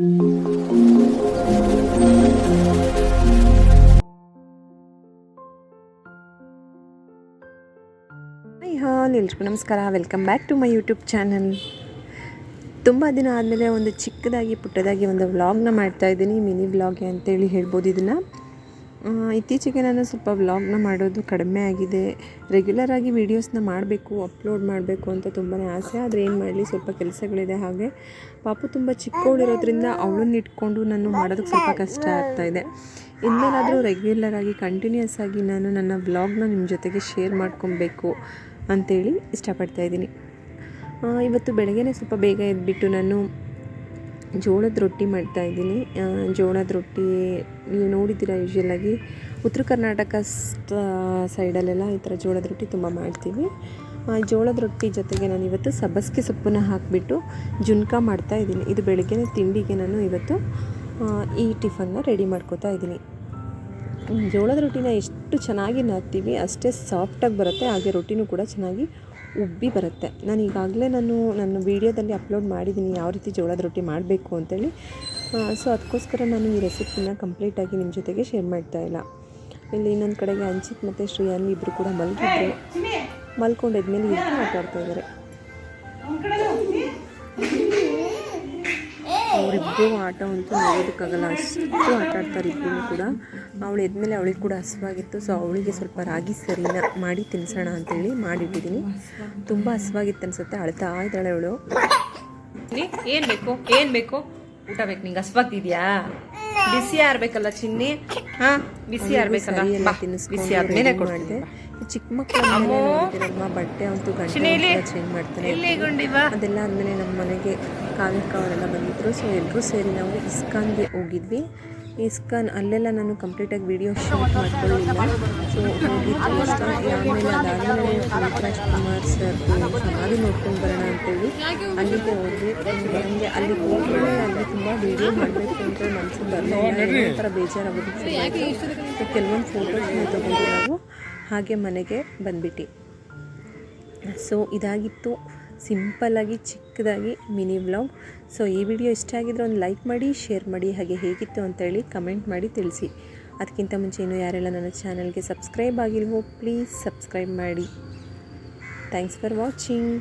Hi ಎಲ್ರಿಗೂ ನಮಸ್ಕಾರ, welcome back to my YouTube channel. ತುಂಬ ದಿನ ಆದಮೇಲೆ ಒಂದು ಚಿಕ್ಕದಾಗಿ ಪುಟ್ಟದಾಗಿ ಒಂದು ವ್ಲಾಗ್ನ ಮಾಡ್ತಾಯಿದ್ದೀನಿ, ಮಿನಿ ವ್ಲಾಗ್ ಅಂತೇಳಿ ಹೇಳ್ಬೋದು ಇದನ್ನು. ಇತ್ತೀಚೆಗೆ ನಾನು ಸ್ವಲ್ಪ ವ್ಲಾಗ್ನ ಮಾಡೋದು ಕಡಿಮೆ ಆಗಿದೆ. ರೆಗ್ಯುಲರಾಗಿ ವೀಡಿಯೋಸ್ನ ಮಾಡಬೇಕು, ಅಪ್ಲೋಡ್ ಮಾಡಬೇಕು ಅಂತ ತುಂಬಾ ಆಸೆ. ಆದರೆ ಏನು ಮಾಡಲಿ, ಸ್ವಲ್ಪ ಕೆಲಸಗಳಿದೆ. ಹಾಗೆ ಪಾಪು ತುಂಬ ಚಿಕ್ಕವಳಿರೋದ್ರಿಂದ ಅವಳನ್ನ ಇಟ್ಕೊಂಡು ನಾನು ಮಾಡೋದಕ್ಕೆ ಸ್ವಲ್ಪ ಕಷ್ಟ ಆಗ್ತಾಯಿದೆ. ಇನ್ಮೇಲಾದರೂ ರೆಗ್ಯುಲರಾಗಿ ಕಂಟಿನ್ಯೂಸ್ ಆಗಿ ನಾನು ನನ್ನ ವ್ಲಾಗ್ನ ನಿಮ್ಮ ಜೊತೆಗೆ ಶೇರ್ ಮಾಡ್ಕೊಬೇಕು ಅಂಥೇಳಿ ಇಷ್ಟಪಡ್ತಾಯಿದ್ದೀನಿ. ಇವತ್ತು ಬೆಳಗ್ಗೆನೇ ಸ್ವಲ್ಪ ಬೇಗ ಎದ್ಬಿಟ್ಟು ನಾನು ಜೋಳದ ರೊಟ್ಟಿ ಮಾಡ್ತಾಯಿದ್ದೀನಿ. ಜೋಳದ ರೊಟ್ಟಿ ನೀವು ನೋಡಿದ್ದೀರಾ, ಯೂಶ್ವಲಾಗಿ ಉತ್ತರ ಕರ್ನಾಟಕ ಸೈಡಲ್ಲೆಲ್ಲ ಈ ಥರ ಜೋಳದ ರೊಟ್ಟಿ ತುಂಬ ಮಾಡ್ತೀವಿ. ಜೋಳದ ರೊಟ್ಟಿ ಜೊತೆಗೆ ನಾನು ಇವತ್ತು ಸಬ್ಬಸಿಗೆ ಸೊಪ್ಪನ್ನು ಹಾಕಿಬಿಟ್ಟು ಜುನ್ಕ ಮಾಡ್ತಾಯಿದ್ದೀನಿ. ಇದು ಬೆಳಗ್ಗೆ ತಿಂಡಿಗೆ ನಾನು ಇವತ್ತು ಈ ಟಿಫನ್ನ ರೆಡಿ ಮಾಡ್ಕೋತಾ ಇದ್ದೀನಿ. ಜೋಳದ ರೊಟ್ಟಿನ ಎಷ್ಟು ಚೆನ್ನಾಗಿ ನಾದ್ತೀವಿ ಅಷ್ಟೇ ಸಾಫ್ಟಾಗಿ ಬರುತ್ತೆ, ಹಾಗೆ ರೊಟ್ಟಿನೂ ಕೂಡ ಚೆನ್ನಾಗಿ ಉಬ್ಬಿ ಬರುತ್ತೆ. ನಾನು ಈಗಾಗಲೇ ನನ್ನ ವೀಡಿಯೋದಲ್ಲಿ ಅಪ್ಲೋಡ್ ಮಾಡಿದ್ದೀನಿ ಯಾವ ರೀತಿ ಜೋಳದ ರೊಟ್ಟಿ ಮಾಡಬೇಕು ಅಂತೇಳಿ. ಸೊ ಅದಕ್ಕೋಸ್ಕರ ನಾನು ಈ ರೆಸಿಪಿನ ಕಂಪ್ಲೀಟಾಗಿ ನಿಮ್ಮ ಜೊತೆಗೆ ಶೇರ್ ಮಾಡ್ತಾಯಿಲ್ಲ. ಇಲ್ಲಿ ಇನ್ನೊಂದು ಕಡೆಗೆ ಅಂಚಿತ್ ಮತ್ತು ಶ್ರೇಯಾನ್ವಿ ಇಬ್ಬರು ಕೂಡ ಮಲ್ಕೊಂಡಿದ್ಮೇಲೆ ಇಬ್ಬರು ಆಟಾಡ್ತಾಯಿದ್ದಾರೆ. ಅವರಿಬ್ಬರು ಆಟ ಅಂತೂ ನೋಡೋದಕ್ಕಾಗಲ್ಲ, ಅಷ್ಟು ಆಟ ಆಡ್ತಾರೆ ಇಬ್ಬರು ಕೂಡ. ಅವಳು ಎದ್ಮೇಲೆ ಅವಳಿಗೆ ಕೂಡ ಹಸುವಾಗಿತ್ತು. ಸೊ ಅವಳಿಗೆ ಸ್ವಲ್ಪ ರಾಗಿ ಸರಿನ ಮಾಡಿ ತಿನ್ನಿಸೋಣ ಅಂತೇಳಿ ಮಾಡಿಟ್ಟಿದ್ದೀನಿ. ತುಂಬ ಹಸುವಾಗಿತ್ತು ಅನಿಸುತ್ತೆ, ಅಳ್ತಾ ಇದ್ದಾಳೆ ಅವಳು. ಏನು ಬೇಕು ಊಟ ಬೇಕು ನಿಂಗೆ? ಹಸುವಾಗ್ತಿದ್ಯಾ? ಬಿಸಿ ಆರ್ಬೇಕಲ್ಲ ಚಿನ್ನಿ. ಹಾಂ, ಬಿಸಿ ಆರ್ಬೇಕಲ್ಲ, ಬಿಸಿ ಆದ್ಮೇಲೆ ಕೊಡ್ತಿದ್ದೆ. ಚಿಕ್ಕ ಮಕ್ಕಳಮ್ಮ ಬಟ್ಟೆ ಅಂತೂ ಗಂಟೆ ಚೇಂಜ್ ಮಾಡ್ತಾರೆ. ಅದೆಲ್ಲ ಆದಮೇಲೆ ನಮ್ಮ ಮನೆಗೆ ಕಾವ್ಯಕ್ಕ ಅವರೆಲ್ಲ ಬಂದಿದ್ದರು. ಸೊ ಎಲ್ಲರೂ ಸೇರಿ ನಾವು ಇಸ್ಕಾನ್ಗೆ ಹೋಗಿದ್ವಿ. ಇಸ್ಕಾನ್ ಅಲ್ಲೆಲ್ಲ ನಾನು ಕಂಪ್ಲೀಟಾಗಿ ವೀಡಿಯೋ ಶೂಟ್ ಮಾಡ್ಕೊಳ್ಳಿಲ್ಲ. ಸೊ ಹೋಗಿದ್ದು ಇಷ್ಟ. ಆಮೇಲೆ ಅದಾದಮೇಲೆ ಪುನೀತ್ ರಾಜ್ಕುಮಾರ್ ಸರ್ ಸಮಾಧಿ ನೋಡ್ಕೊಂಡು ಬರೋಣ ಅಂತೇಳಿ ಅಲ್ಲಿಗೆ ಹೋದ್ವಿ. ನಮಗೆ ಅಲ್ಲಿಗೆ ಹೋದ್ಮೇಲೆ ಅಲ್ಲಿ ತುಂಬ ವೀಡಿಯೋ ಮಾಡಬೇಕು ಅಂತ ಮನಸ್ಸಿಗೆ ಬರಲಿಲ್ಲ, ಈ ಥರ ಬೇಜಾರಾಗೋದಕ್ಕೆ. ಸೊ ಕೆಲವೊಂದು ಫೋಟೋಸ್ನ ತೊಗೊಂಡು ನಾವು ಹಾಗೆ ಮನೆಗೆ ಬಂದ್ಬಿಟ್ಟು. ಸೊ ಇದಾಗಿತ್ತು ಸಿಂಪಲ್ಲಾಗಿ ಚಿಕ್ಕದಾಗಿ ಮಿನಿ ವ್ಲಾಗ್. ಸೊ ಈ ವಿಡಿಯೋ ಇಷ್ಟ ಆಗಿದ್ರೆ ಒಂದು ಲೈಕ್ ಮಾಡಿ, ಶೇರ್ ಮಾಡಿ, ಹಾಗೆ ಹೇಗಿತ್ತು ಅಂತೇಳಿ ಕಮೆಂಟ್ ಮಾಡಿ ತಿಳಿಸಿ. ಅದಕ್ಕಿಂತ ಮುಂಚೆ ಇನ್ನೂ ಯಾರೆಲ್ಲ ನನ್ನ ಚಾನಲ್ಗೆ ಸಬ್ಸ್ಕ್ರೈಬ್ ಆಗಿಲ್ವೋ ಪ್ಲೀಸ್ ಸಬ್ಸ್ಕ್ರೈಬ್ ಮಾಡಿ. Thanks for watching.